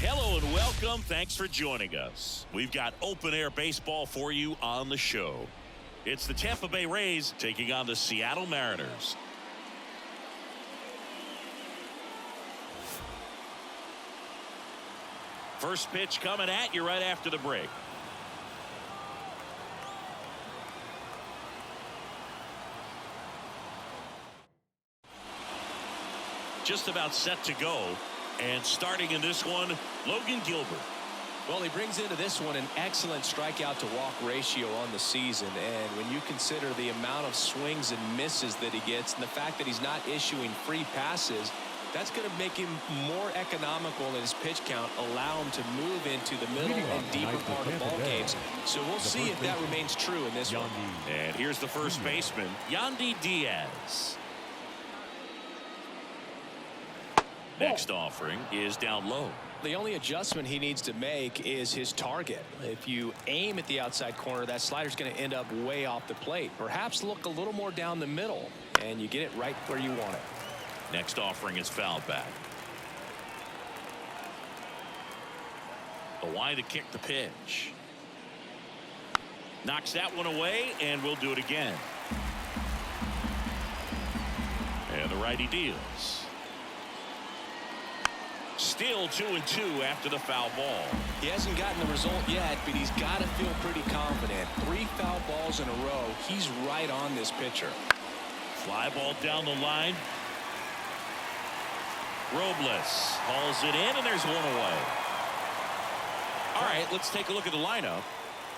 Hello and welcome. Thanks for joining us. We've got open-air baseball for you on the show. It's the Tampa Bay Rays taking on the Seattle Mariners. First pitch coming at you right after the break. Just about set to go. And starting in this one, Logan Gilbert. Well, he brings into this one an excellent strikeout to walk ratio on the season. And when you consider the amount of swings and misses that he gets and the fact that he's not issuing free passes, that's going to make him more economical in his pitch count, allow him to move into the middle and deeper part of ball games. So we'll see if that remains true in this one. And here's the first baseman, Yandy Diaz. Next offering is down low. The only adjustment he needs to make is his target. If you aim at the outside corner, that slider's going to end up way off the plate. Perhaps look a little more down the middle, and you get it right where you want it. Next offering is fouled back. The wide to kick the pitch. Knocks that one away, and we'll do it again. And the righty deals. Still 2-2 after the foul ball. He hasn't gotten the result yet, but he's got to feel pretty confident. 3 foul balls in a row. He's right on this pitcher. Fly ball down the line. Robles hauls it in, and there's one away. All right, let's take a look at the lineup.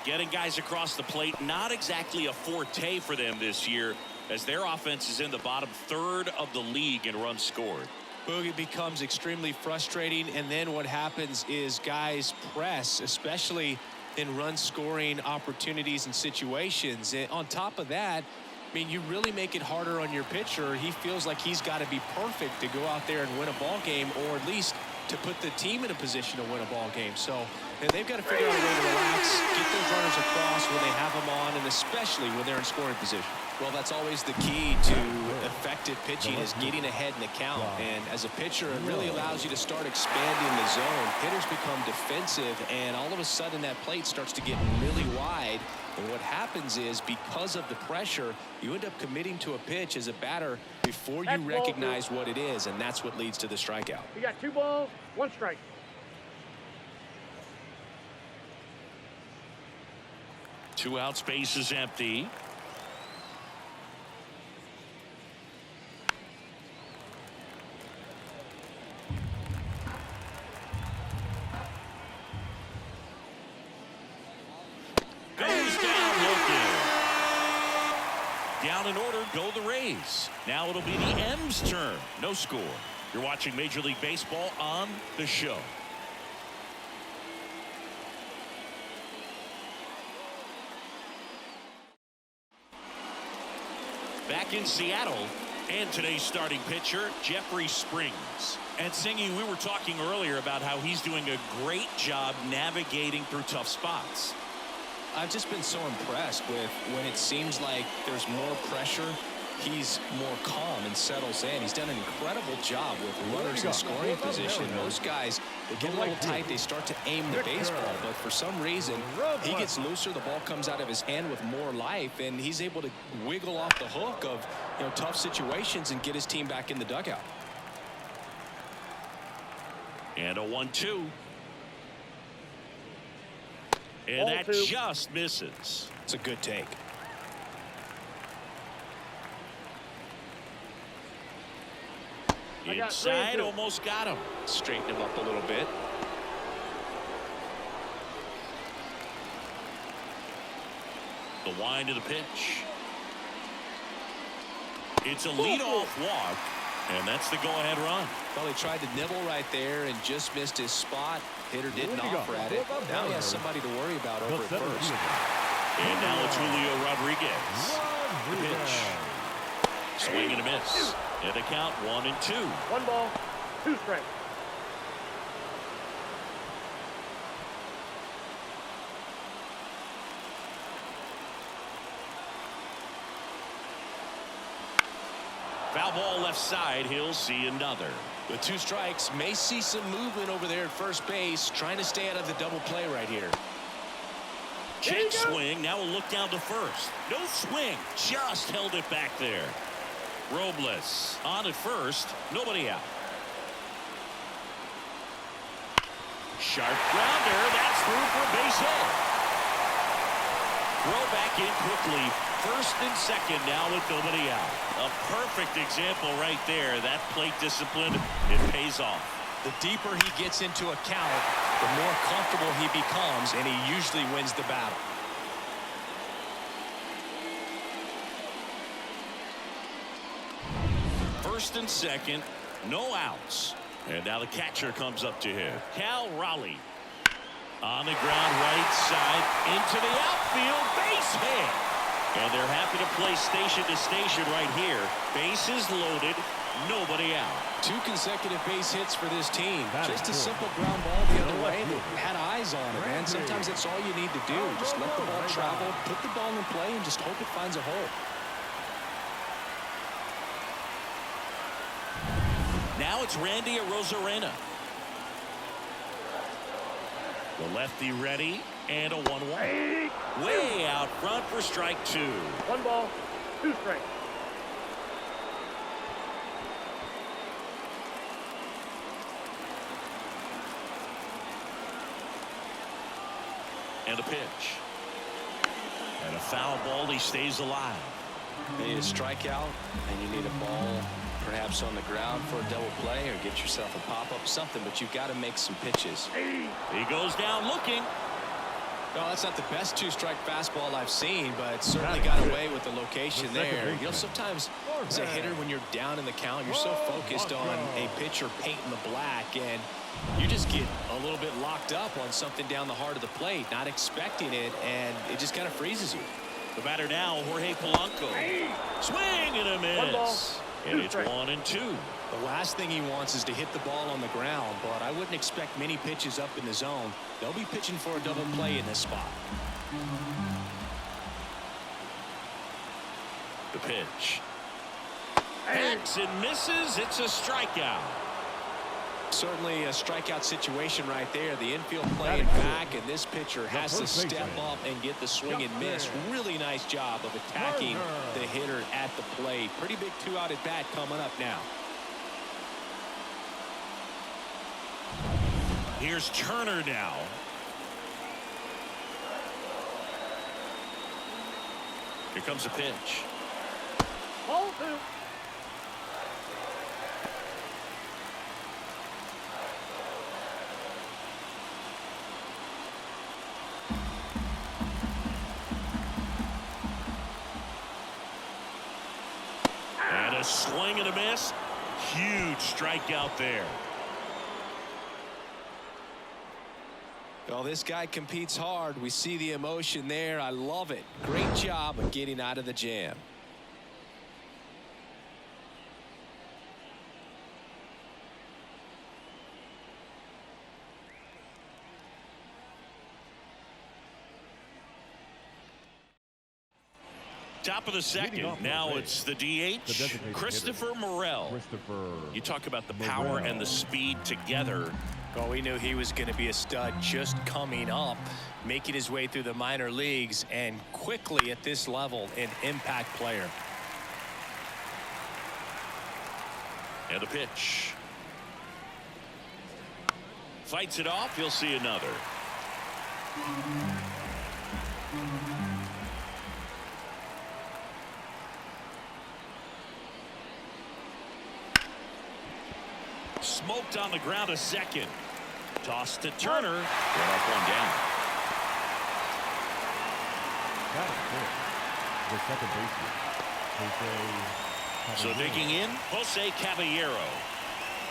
Getting guys across the plate, not exactly a forte for them this year, as their offense is in the bottom third of the league in runs scored. Boogie becomes extremely frustrating, and then what happens is guys press, especially in run scoring opportunities and situations. And on top of that, I mean, you really make it harder on your pitcher. He feels like he's got to be perfect to go out there and win a ball game, or at least to put the team in a position to win a ball game. So they've got to figure out a way to relax, get those runners across when they have them on, and especially when they're in scoring position. Well, that's always the key to effective pitching, is getting ahead in the count. And as a pitcher, it really allows you to start expanding the zone. Hitters become defensive, and all of a sudden that plate starts to get really wide. And what happens is, because of the pressure, you end up committing to a pitch as a batter before you recognize what it is, and that's what leads to the strikeout. You got 2 balls, 1 strike. Two out, space is empty. Down in order go the Rays. Now it'll be the M's turn. No score. You're watching Major League Baseball on the show. Back in Seattle, and today's starting pitcher, Jeffrey Springs. And Singy, we were talking earlier about how he's doing a great job navigating through tough spots. I've just been so impressed with when it seems like there's more pressure, he's more calm and settles in. He's done an incredible job with runners in scoring position. Most guys, they get a little tight, they start to aim the baseball, but for some reason, he gets looser, the ball comes out of his hand with more life, and he's able to wiggle off the hook of, tough situations and get his team back in the dugout. And a 1-2. And that just misses. It's a good take. Inside, almost got him. Straighten him up a little bit. The wind of the pitch. It's a leadoff walk, and that's the go-ahead run. Well, he tried to nibble right there and just missed his spot. Hitter didn't offer at it. Now he has somebody to worry about over at first. And now it's Julio Rodriguez. The pitch. Swing and a miss. And the count 1-2. 1 ball, 2 strikes. Foul ball left side. He'll see another. With 2 strikes, may see some movement over there at first base, trying to stay out of the double play right here. Check swing. Now we'll look down to first. No swing. Just held it back there. Robles on at first. Nobody out. Sharp grounder. That's through for a base hit. Throw back in quickly. First and second now with nobody out. A perfect example right there. That plate discipline, it pays off. The deeper he gets into a count, the more comfortable he becomes, and he usually wins the battle. First and second, no outs. And now the catcher comes up to him. Cal Raleigh. On the ground right side into the outfield. Base hit. And they're happy to play station to station right here. Bases loaded. Nobody out. 2 consecutive base hits for this team. Just a simple ground ball the other way. Had eyes on it, man. Sometimes that's all you need to do. Just let the ball travel, put the ball in play, and just hope it finds a hole. Now it's Randy Arozarena. The lefty ready, and a 1-1. Way out front for strike 2. 1 ball, 2 strikes. And a pitch. And a foul ball. He stays alive. You need a strikeout, and you need a ball perhaps on the ground for a double play, or get yourself a pop-up, something, but you've got to make some pitches. He goes down looking. No, that's not the best 2-strike fastball I've seen, but certainly got away with the location there. You know, sometimes as a hitter, when you're down in the count, you're so focused on a pitcher painting the black, and you just get a little bit locked up on something down the heart of the plate, not expecting it, and it just kind of freezes you. The batter now, Jorge Polanco. Swing and a miss. And it's 1-2. The last thing he wants is to hit the ball on the ground, but I wouldn't expect many pitches up in the zone. They'll be pitching for a double play in this spot. The pitch. Hacks and misses. It's a strikeout. Certainly a strikeout situation right there. The infield playing back, and this pitcher has to step up and get the swing and miss. Really nice job of attacking the hitter at the plate. Pretty big 2-out at bat coming up now. Here's Turner now. Here comes a pitch. Ball 2. And a swing and a miss. Huge strikeout there. Well, this guy competes hard. We see the emotion there. I love it. Great job of getting out of the jam. Top of the second. Now it's the DH, Christopher Morel. You talk about the power and the speed together. Well, we knew he was going to be a stud just coming up, making his way through the minor leagues, and quickly at this level, an impact player. And a pitch. Fights it off. You'll see another. Smoked on the ground a second. Toss to Turner. One up, one down. The second baseman. So digging in, Jose Caballero.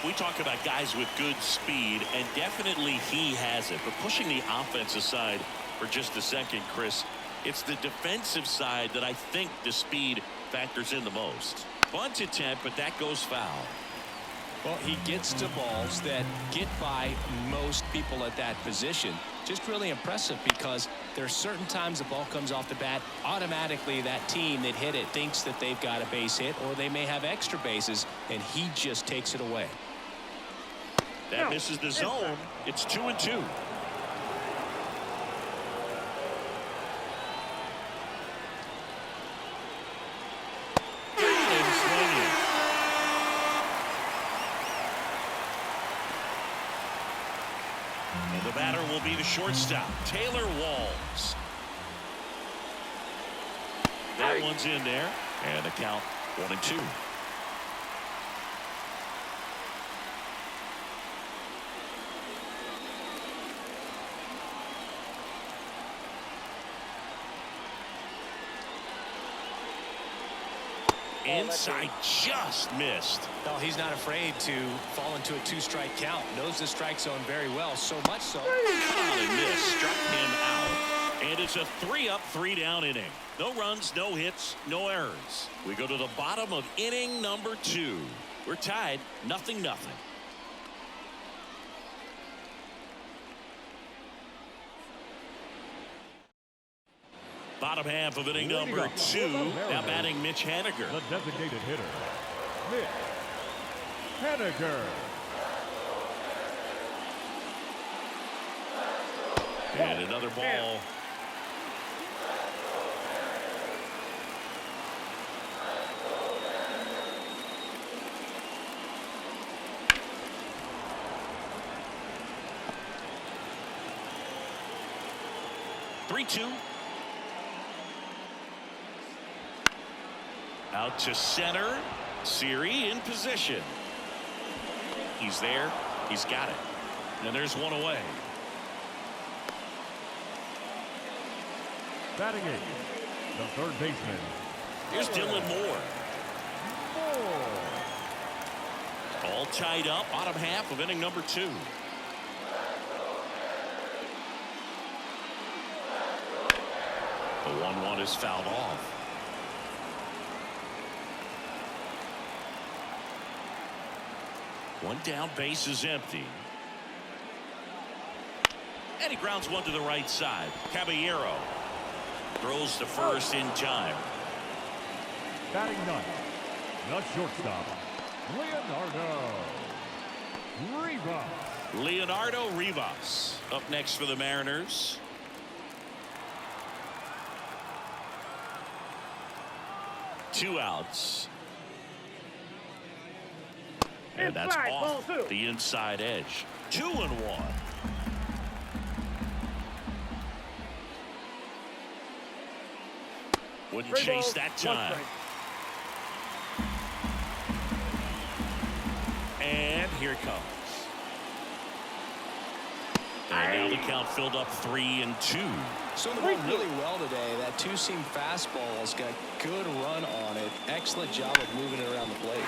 We talk about guys with good speed, and definitely he has it. But pushing the offense aside for just a second, Chris, it's the defensive side that I think the speed factors in the most. Bunt attempt, but that goes foul. Well, he gets to balls that get by most people at that position. Just really impressive, because there are certain times the ball comes off the bat, automatically that team that hit it thinks that they've got a base hit, or they may have extra bases, and he just takes it away. That misses the zone. It's 2-2. And the batter will be the shortstop, Taylor Walls. That one's in there, and the count 1-2. Inside, just missed. No, he's not afraid to fall into a 2-strike count. Knows the strike zone very well, so much so. And miss, struck him out. And it's a 3-up, 3-down inning. No runs, no hits, no errors. We go to the bottom of inning number 2. We're tied, 0-0. Bottom half of inning number 2. Now batting Mitch Haniger. The designated hitter, Mitch Haniger. And another ball. Three-two. Out to center. Siri in position. He's there. He's got it. And there's one away. Batting eighth, the third baseman. Here's Dylan Moore. All tied up. Bottom half of inning number 2. The 1-1 is fouled off. One down, base is empty. And he grounds one to the right side. Caballero throws to first in time. Batting ninth, the shortstop, Leonardo Rivas up next for the Mariners. Two outs. And that's off the inside edge. 2-1. Wouldn't chase that time. And here it comes. And now the count filled up 3-2. So the ball really well today. That two-seam fastball has got good run on it. Excellent job of moving it around the plate.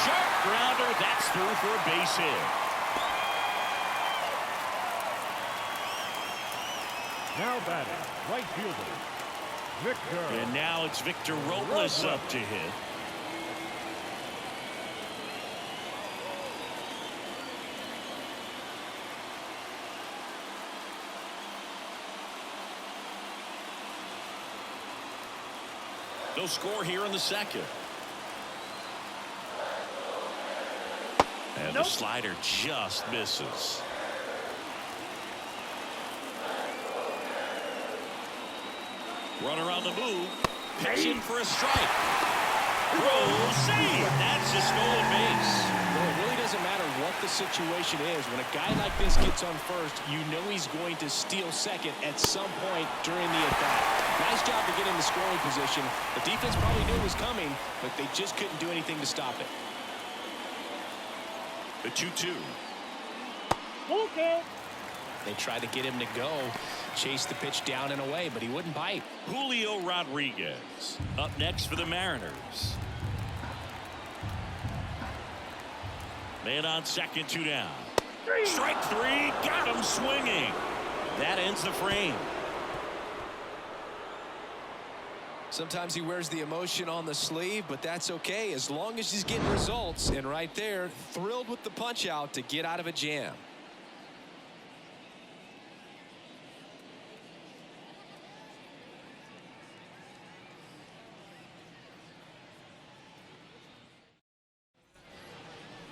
Sharp grounder. That's through for a base hit. Now batting, right fielder, Victor. And now it's Victor Robles up to hit. No score here in the second. And the slider just misses. Runner on the move. Pitching for a strike. Proceed. That's a stolen base. Well, it really doesn't matter what the situation is. When a guy like this gets on first, you know he's going to steal second at some point during the at-bat. Nice job to get in the scoring position. The defense probably knew it was coming, but they just couldn't do anything to stop it. The 2-2. Okay. They tried to get him to go, chase the pitch down and away, but he wouldn't bite. Julio Rodriguez up next for the Mariners. Man on second, 2 down. Strike 3, got him swinging. That ends the frame. Sometimes he wears the emotion on the sleeve, but that's okay as long as he's getting results. And right there, thrilled with the punch out to get out of a jam.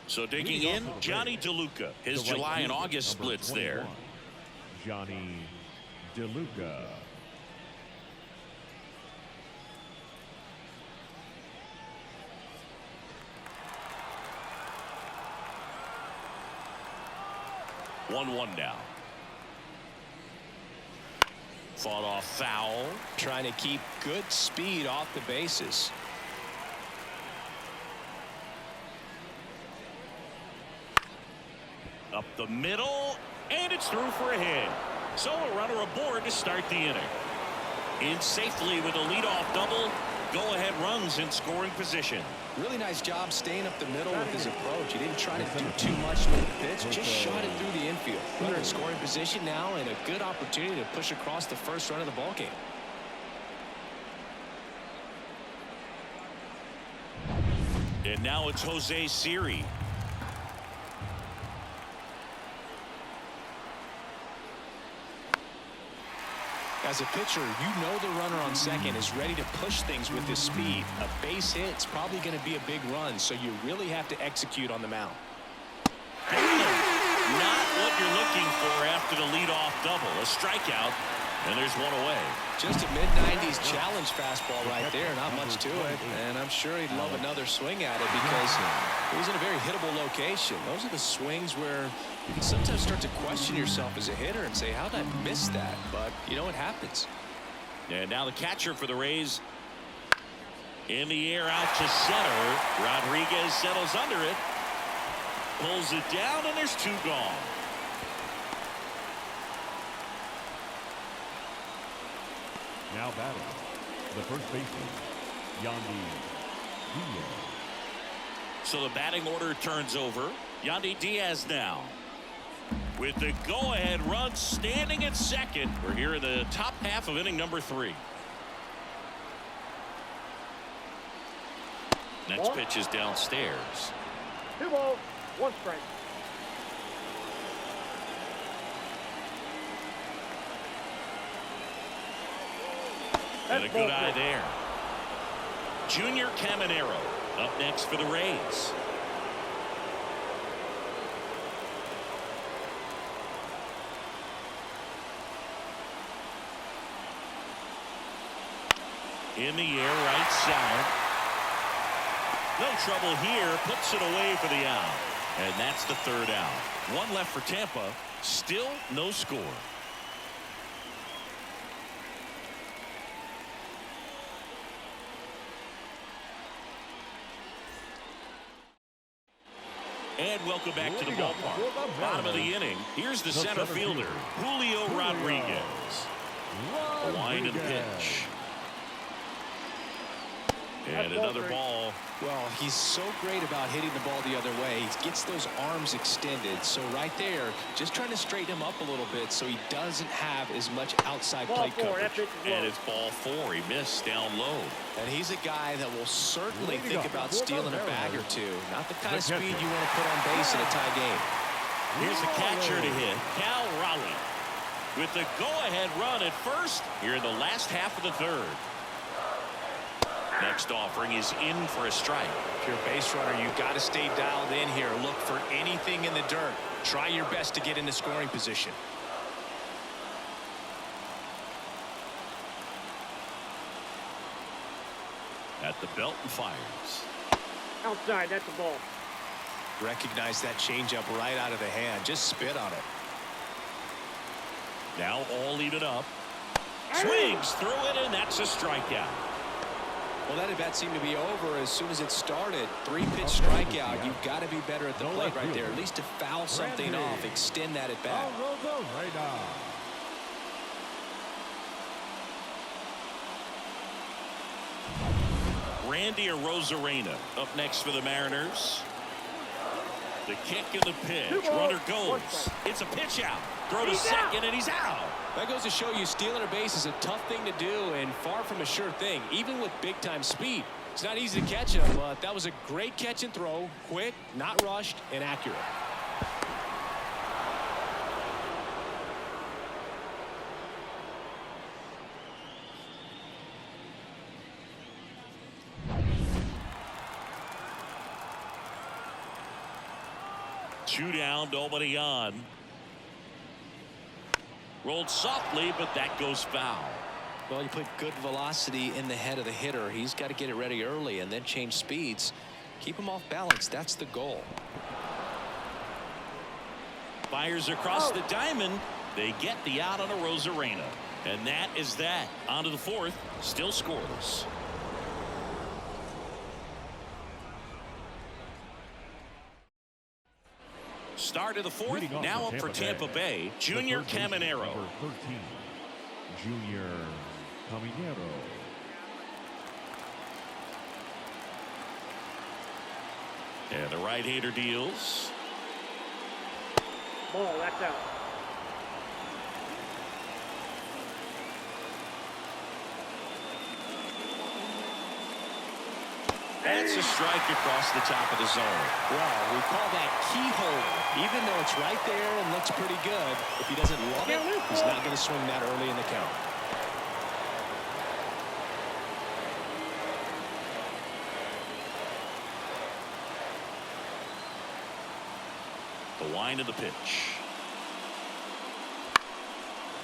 So digging in, Johnny DeLuca. His July and August splits there. Johnny DeLuca. One now. Fought off foul. Trying to keep good speed off the bases. Up the middle, and it's through for a hit. So a runner aboard to start the inning. In safely with a leadoff double. Go-ahead runs in scoring position. Really nice job staying up the middle with his approach. He didn't try to do too much with the pitch, just shot it through the infield. Runner in scoring position now, and a good opportunity to push across the first run of the ball game. And now it's Jose Siri. As a pitcher, you know the runner on second is ready to push things with his speed. A base hit's probably going to be a big run, so you really have to execute on the mound. Not what you're looking for after the leadoff double. A strikeout, and there's one away. Just a mid-90s challenge fastball right there. Not much to it, and I'm sure he'd love another swing at it because it was in a very hittable location. Those are the swings where you can sometimes start to question yourself as a hitter and say, how did I miss that? But, you know, it happens. And now the catcher for the Rays. In the air out to center. Rodriguez settles under it. Pulls it down, and there's two gone. Now batting, the first baseman, Yandy Diaz. So the batting order turns over. Yandy Diaz now. With the go-ahead run standing at second. We're here in the top half of inning number 3. Next pitch is downstairs. 2 balls, 1 strike. And a good eye there. Junior Caminero up next for the Rays. In the air, right side. No trouble here. Puts it away for the out. And that's the 3rd out. 1 left for Tampa. Still no score. And welcome back to the ballpark. Bottom of the inning. Here's the center fielder, Julio Rodriguez. The line and pitch. And another ball. Well, he's so great about hitting the ball the other way. He gets those arms extended. So right there, just trying to straighten him up a little bit so he doesn't have as much outside plate coverage. And it's ball 4. He missed down low. And he's a guy that will certainly think about stealing a bag or two. Not the kind of speed you want to put on base in a tie game. Here's the catcher to hit, Cal Raleigh. With the go-ahead run at first here in the last half of the 3rd. Next offering is in for a strike. If you're a base runner, you've got to stay dialed in here. Look for anything in the dirt. Try your best to get into scoring position. At the belt and fires. Outside, that's the ball. Recognize that changeup right out of the hand. Just spit on it. Now all even up. Swings through it, and that's a strikeout. Well, that at bat seemed to be over as soon as it started. 3-pitch strikeout. You've got to be better at the plate right there. At least to foul something off. Extend that at bat. Randy Arozarena up next for the Mariners. The kick and the pitch. Runner goes. It's a pitch out. Throw to second, and he's out. That goes to show you stealing a base is a tough thing to do and far from a sure thing, even with big-time speed. It's not easy to catch him, but that was a great catch and throw. Quick, not rushed, and accurate. Two down, nobody on. Rolled softly, but that goes foul. Well, you put good velocity in the head of the hitter. He's got to get it ready early and then change speeds. Keep him off balance. That's the goal. Fires across the diamond. They get the out on a Rosarena. And that is that. On to the fourth. Still scoreless. Start of the fourth. Now up for Tampa Bay. Junior Caminero. Number 13, Junior Caminero. And the right-hander deals. Ball, that's out. That's a strike across the top of the zone. Well, we call that keyhole. Even though it's right there and looks pretty good, if he doesn't love it, he's not going to swing that early in the count. The wind of the pitch.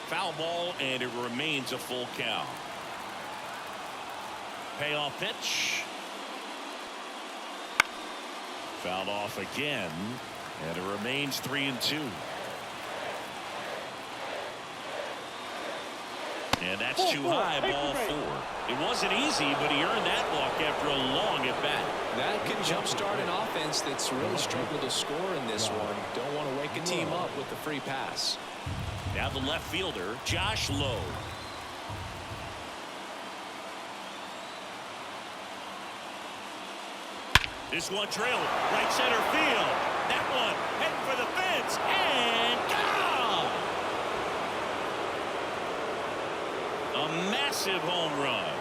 Foul ball, and it remains a full count. Payoff pitch. Fouled off again, and it remains 3-2. And that's too high, ball four. It wasn't easy, but he earned that walk after a long at bat. That could jumpstart an offense that's really struggled to score in this one. Don't want to wake a team up with the free pass. Now the left fielder, Josh Lowe. This one drilled right center field. That one heading for the fence and gone. A massive home run.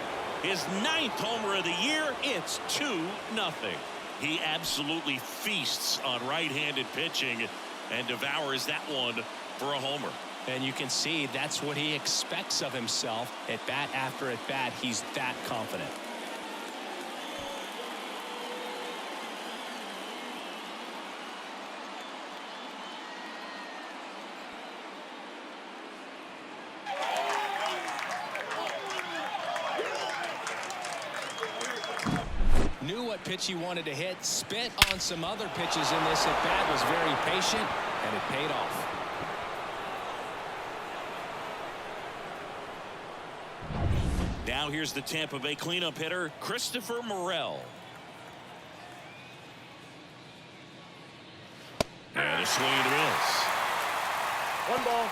His 9th homer of the year. It's 2-0. He absolutely feasts on right-handed pitching and devours that one for a homer. And you can see that's what he expects of himself. At bat after at bat, he's that confident. Knew what pitch he wanted to hit, spit on some other pitches in this at bat, was very patient, and it paid off. Now here's the Tampa Bay cleanup hitter, Christopher Morel. And a swing and a miss. 1 ball,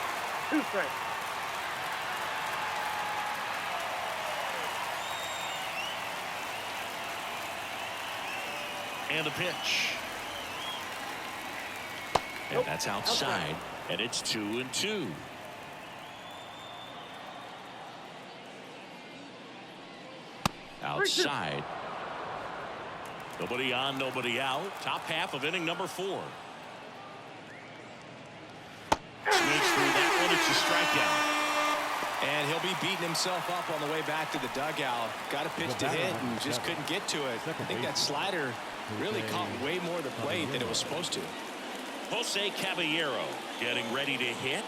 2 strikes. And the pitch. And that's outside. And it's 2-2. Outside. Nobody on, nobody out. Top half of inning number 4. Swings through that one. It's a strikeout. And he'll be beating himself up on the way back to the dugout. Got a pitch to hit and just couldn't get to it. I think that slider really caught way more of the plate than it was supposed to. Jose Caballero getting ready to hit.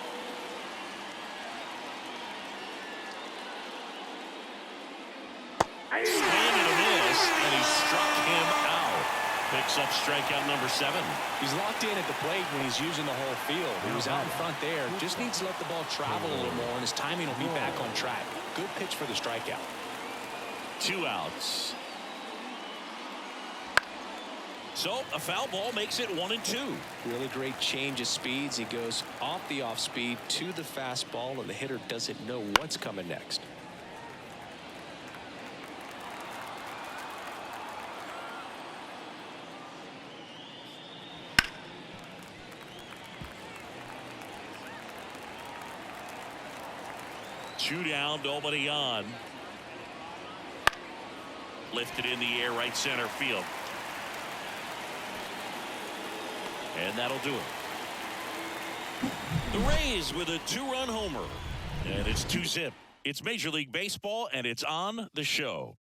Swing and a miss, and he struck him out. Picks up strikeout number 7. He's locked in at the plate when he's using the whole field. He was out in front there. Just needs to let the ball travel a little more, and his timing will be back on track. Good pitch for the strikeout. 2 outs. So a foul ball makes it 1-2. Really great change of speeds. He goes off the off speed to the fastball, and the hitter doesn't know what's coming next. Two down, nobody on. Lifted in the air, right center field. And that'll do it. The Rays with a 2-run homer. And it's 2-zip. It's Major League Baseball, and it's on the show.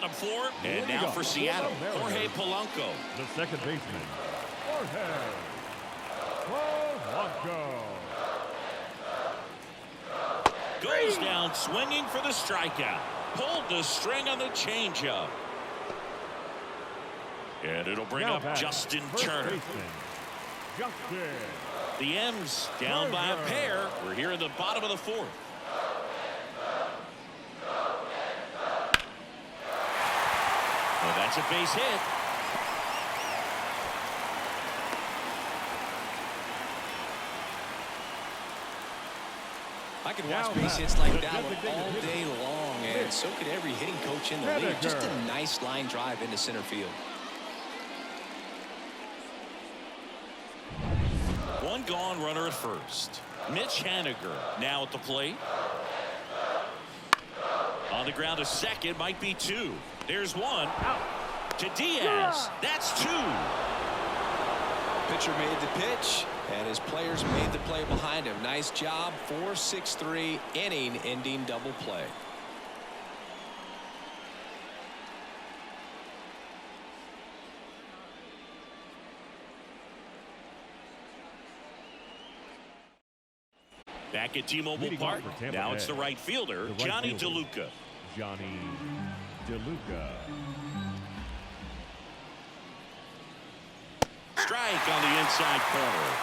bottom four. And now for Seattle, Jorge Polanco. The second baseman, Jorge Polanco. Goes down swinging for the strikeout. Pulled the string on the changeup. And it'll bring Now up batting, Justin first Turner. baseman, Justin. The M's down by a pair. We're here in the bottom of the fourth. Well, that's a base hit. I could watch base hits like that one all day long, and so could every hitting coach in the league. Just a nice line drive into center field. One gone, runner at first. Mitch Haniger now at the plate. On the ground, a second, might be two. There's one. To Diaz. That's two. Pitcher made the pitch, and his players made the play behind him. Nice job. 4-6-3 inning-ending double play. Back at T-Mobile Leading Park. off for Tampa Now it's Bay. the right fielder, The right Johnny fielder. DeLuca. Johnny DeLuca. Strike on the inside corner.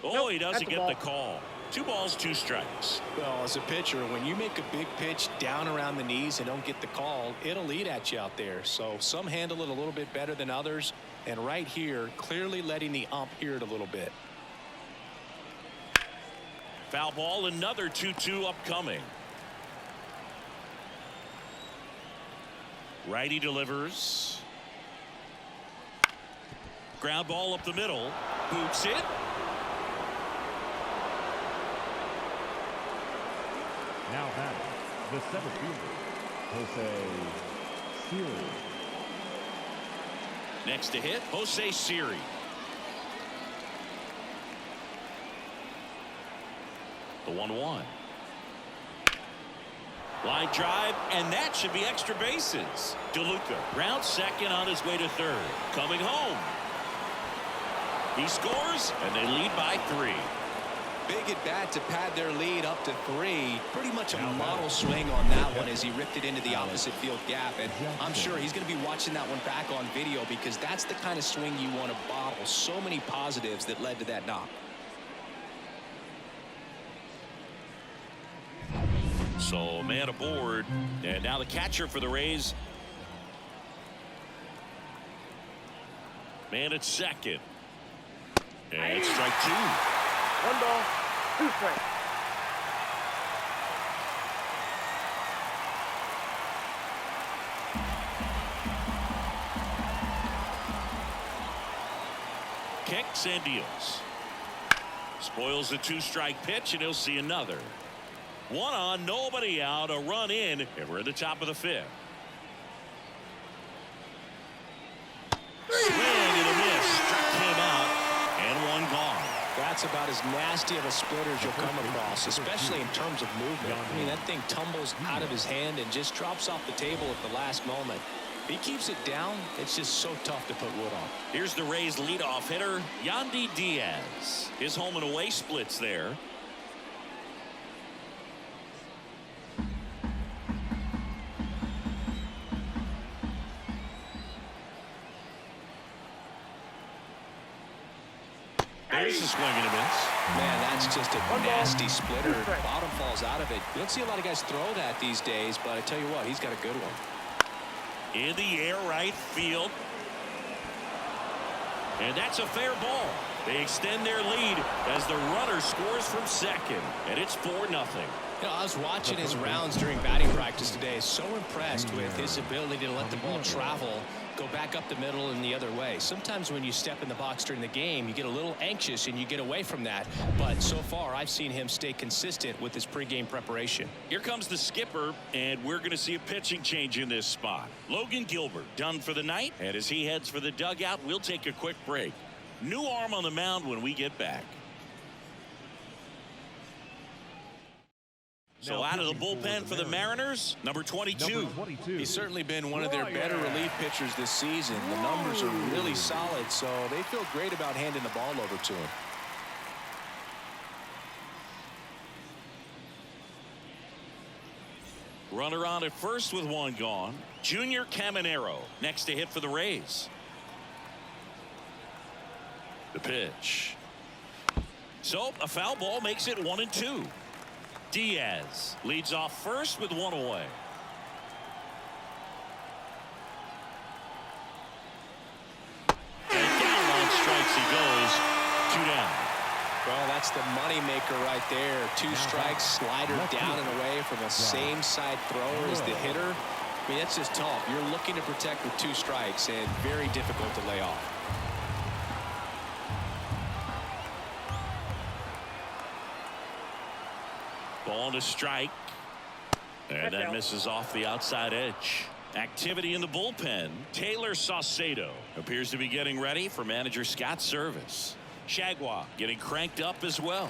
Oh, he doesn't get the call. 2 balls, 2 strikes. Well, as a pitcher, when you make a big pitch down around the knees and don't get the call, it'll eat at you out there. So some handle it a little bit better than others. And right here, clearly letting the ump hear it a little bit. Foul ball, another 2-2 upcoming. Righty delivers. Ground ball up the middle. Boots it. Now batting, the seventh fielder, Jose Siri. Next to hit, Jose Siri. The 1-1. Line drive, and that should be extra bases. DeLuca rounds second on his way to third. Coming home. He scores, and they lead by 3. Big at bat to pad their lead up to 3. Pretty much a model swing on that one as he ripped it into the opposite field gap. And I'm sure he's going to be watching that one back on video because that's the kind of swing you want to bottle. So many positives that led to that knock. So man aboard, and now the catcher for the Rays. Man at second. And it's strike 2. 1 ball, 2 strikes. Kicks and deals. Spoils the 2-strike pitch, and he'll see another. 1 on, nobody out, a run in, and we're at the top of the 5th. Swing and a miss. Struck him out, and 1 gone. That's about as nasty of a splitter as you'll come across, especially in terms of movement. I mean, that thing tumbles out of his hand and just drops off the table at the last moment. If he keeps it down, it's just so tough to put wood on. Here's the Rays leadoff hitter, Yandy Diaz. His home and away splits there. There's a swing and a miss. Man, that's just a nasty splitter. Bottom falls out of it. You don't see a lot of guys throw that these days, but I tell you what, he's got a good one. In the air, right field. And that's a fair ball. They extend their lead as the runner scores from second. And it's 4-0. You know, I was watching his rounds during batting practice today. So impressed with his ability to let the ball travel go back up the middle and the other way. Sometimes when you step in the box during the game, you get a little anxious and you get away from that. But so far, I've seen him stay consistent with his pregame preparation. Here comes the skipper, and we're going to see a pitching change in this spot. Logan Gilbert done for the night, and as he heads for the dugout, we'll take a quick break. New arm on the mound when we get back. So out of the bullpen for the Mariners, number 22. He's certainly been one of their better relief pitchers this season. The numbers are really solid, so they feel great about handing the ball over to him. Runner on at first with one gone. Junior Caminero next to hit for the Rays. The pitch. So a foul ball makes it 1-2. Diaz leads off first with one away. And down on strikes he goes. 2 down. Well, that's the money maker right there. 2 strikes, slider down and away from the same side thrower as the hitter. I mean, that's just tough. You're looking to protect with 2 strikes and very difficult to lay off. Ball to strike. And that misses off the outside edge. Activity in the bullpen. Taylor Saucedo appears to be getting ready for manager Scott's service. Shagwa getting cranked up as well.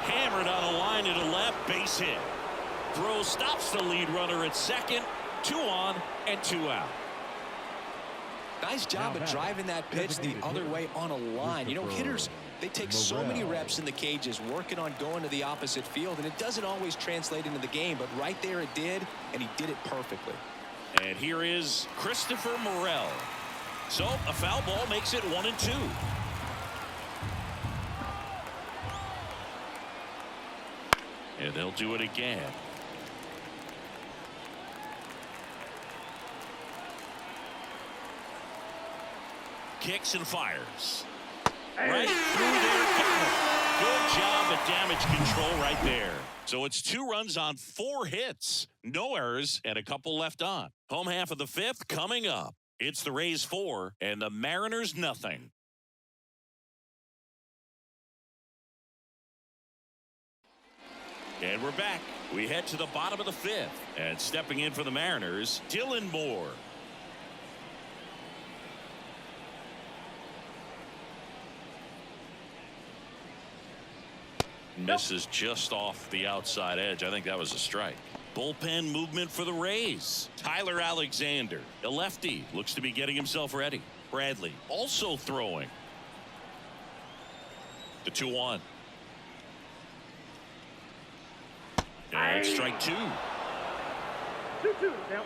Hammered on a line to the left, base hit. Throw stops the lead runner at second. 2 on and 2 out. Nice job of driving that pitch the other way on a line. You know, hitters, they take so many reps in the cages working on going to the opposite field, and it doesn't always translate into the game, but right there it did, and he did it perfectly. And here is Christopher Morel. So a foul ball makes it 1-2. And they'll do it again. Kicks and fires. Right through there. Got it. Good job at damage control right there. So it's 2 runs on 4 hits. No errors and a couple left on. Home half of the 5th coming up. It's the Rays 4 and the Mariners nothing. And we're back. We head to the bottom of the 5th. And stepping in for the Mariners, Dylan Moore. Misses just off the outside edge. I think that was a strike. Bullpen movement for the Rays. Tyler Alexander, the lefty, looks to be getting himself ready. Bradley also throwing. The 2-1. And strike 2. 2-2 now.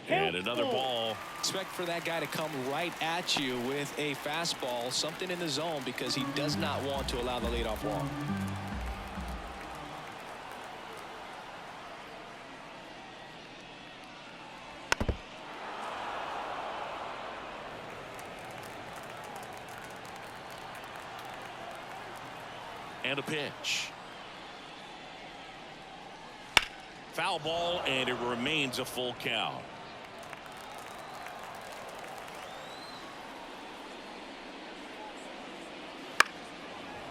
And another ball. Expect for that guy to come right at you with a fastball, something in the zone, because he does not want to allow the leadoff walk. And a pitch. Foul ball, and it remains a full count.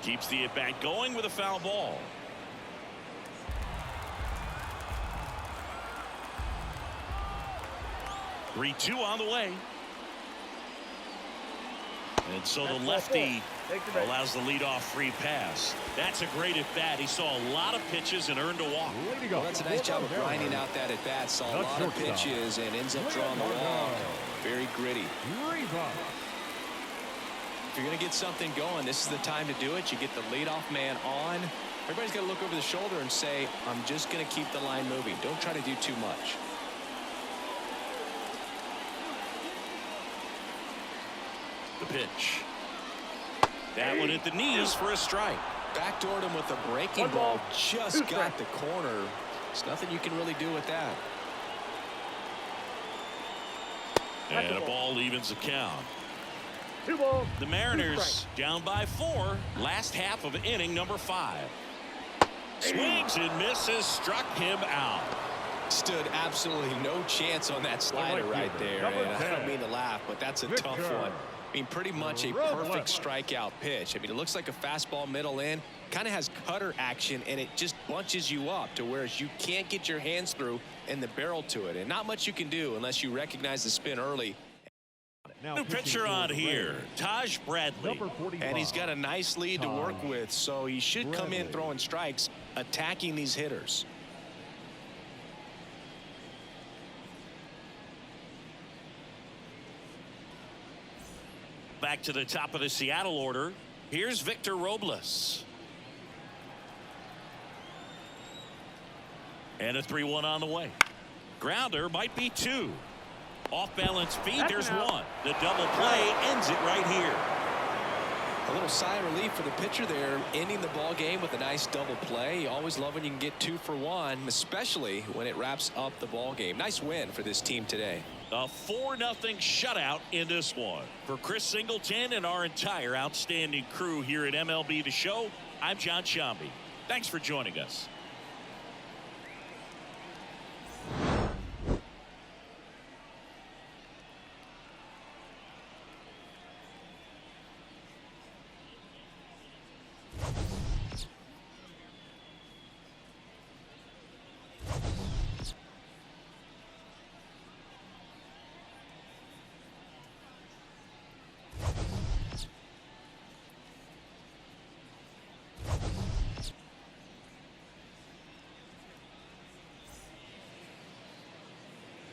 Keeps the at-bat going with a foul ball. Three-2 on the way. And so the lefty allows the leadoff free pass. That's a great at-bat. He saw a lot of pitches and earned a walk. Well, that's a nice job of grinding out that at-bat. Saw a lot of pitches and ends up drawing the walk. Very gritty. If you're going to get something going, this is the time to do it. You get the leadoff man on. Everybody's got to look over the shoulder and say, I'm just going to keep the line moving. Don't try to do too much. The pitch. That one at the knees for a strike. Backdoored him with a breaking ball. Just got the corner. There's nothing you can really do with that. And a ball evens the count. 2 balls. The 2 Mariners strikes. down by 4. Last half of inning number 5. Swings and misses. Struck him out. Stood absolutely no chance on that slider right there. And I don't mean to laugh, but that's a tough one. I mean, pretty much a perfect strikeout pitch. I mean, it looks like a fastball middle in. Kind of has cutter action, and it just bunches you up to where you can't get your hands through and the barrel to it. And not much you can do unless you recognize the spin early. New pitcher on here, Taj Bradley. And he's got a nice lead to work with, so he should come in throwing strikes, attacking these hitters. Back to the top of the Seattle order. Here's Victor Robles. And a 3-1 on the way. Grounder might be 2. Off balance feed. There's 1. The double play ends it right here. A little sigh of relief for the pitcher there, ending the ball game with a nice double play. You always love when you can get 2 for 1, especially when it wraps up the ball game. Nice win for this team today. A 4-0 shutout in this one. For Chris Singleton and our entire outstanding crew here at MLB The Show, I'm John Shambi. Thanks for joining us.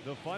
The final